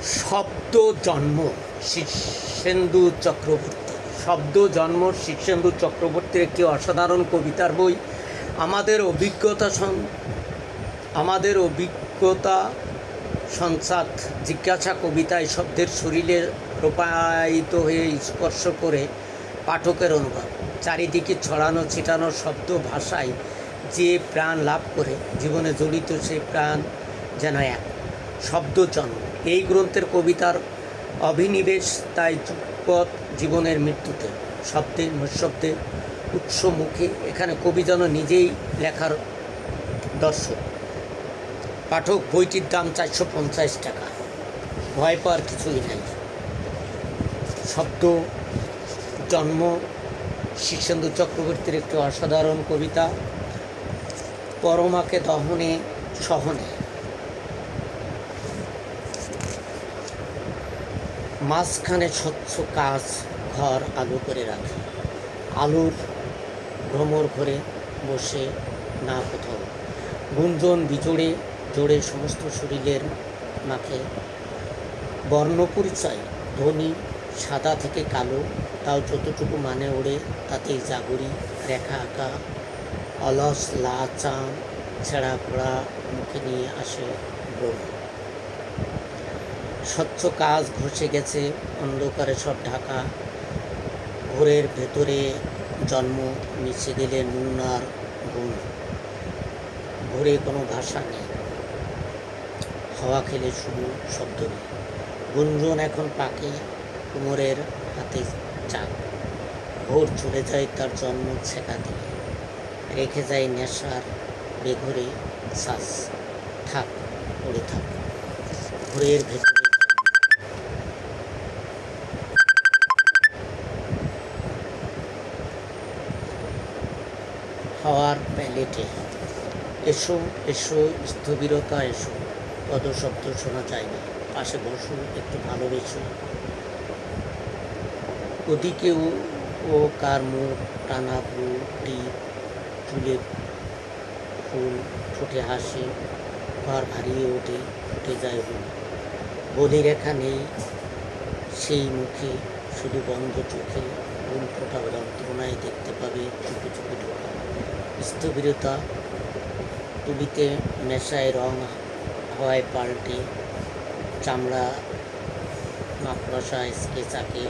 শব্দ জন্ম শীর্ষেন্দু চক্রবর্তী। শব্দ জন্ম শীর্ষেন্দু চক্রবর্তীর একটি অসাধারণ কবিতার বই। আমাদের অভিজ্ঞতা সংসাদ জিজ্ঞাসা কবিতায় শব্দের শরীরে রূপায়িত হয়ে স্পর্শ করে পাঠকের অনুভব। চারিদিকে ছড়ানো ছিটানো শব্দ ভাষায় যে প্রাণ লাভ করে জীবনে জড়িত সেই প্রাণ যেন এক। শব্দ জন্ম এই গ্রন্থের কবিতার অভিনিবেশ তাই যুগপৎ জীবনের মৃত্যুতে, শব্দে নিঃশব্দে উৎসমুখে। এখানে কবি যেন নিজেই লেখার দর্শক। পাঠক বইটির দাম 450 টাকা। ভয় পাওয়ার কিছুই নাই। শব্দ জন্ম শীর্ষেন্দু চক্রবর্তীর একটি অসাধারণ কবিতা। পরমাকে দহনে সহনে মাঝখানে স্বচ্ছ কাজ ঘর আলো করে রাখে। আলোর ভ্রমর ঘরে বসে না কোথাও গুঞ্জন বিজোড়ে জোড়ে সমস্ত শরীরের মাখে। বর্ণপরিচয় ধ্বনি সাদা থেকে কালো, তাও যতটুকু মানে ওড়ে তাতেই জাগরি রেখা আঁকা। অলস লা চাঁদ ছেঁড়া ফোড়া মুখে নিয়ে আসে ব্রহ্ম। স্বচ্ছ কাজ ঘষে গেছে অন্ধকারে সব ঢাকা। ঘোরের ভেতরে জন্ম মিশে গেলে নুন আর গুণ। ভোরে কোনো ভাষা নেই, হাওয়া খেলে শুধু শব্দ নেই। গুঞ্জন এখন পাকে কুমোরের হাতে চাক। ভোর চলে যায় তার জন্ম ছেঁকা দিয়ে, রেখে যায় নেশার বেঘরে শ্বাস। থাক পড়ে থাক ভোরের ভেতরে হাওয়ার প্যালেটে। এসো এসো স্থবিরতা এসো, পদশব্দ শোনা যায় না। পাশে বসো একটু ভালোবেসো। ওদিকে ও কার মুখ টানা বুটি চুলে ফুল ঠোঁটে হাসি। ঘর ভারিয়ে ওঠে উঠে যায় হুল। বলিরেখা নেই সেই মুখে, শুধু বন্ধ চোখে ফুল ফোটা যন্ত্রণায় দেখতে পাবে চুপি চুপি ঢোকা। স্থবিরতা তুলিতে মেশায় রং হাওয়ায় পাল্টে। চামড়া মাকড়সা স্কেচ আঁকে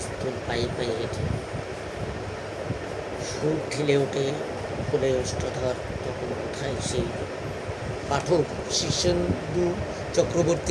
স্থূল পায়ে পায়ে হেঁটে। সুর ঠেলে ওঠে ফুলে অষ্টধর, তখন কোথায় সেই পাঠক শীর্ষেন্দু চক্রবর্তী।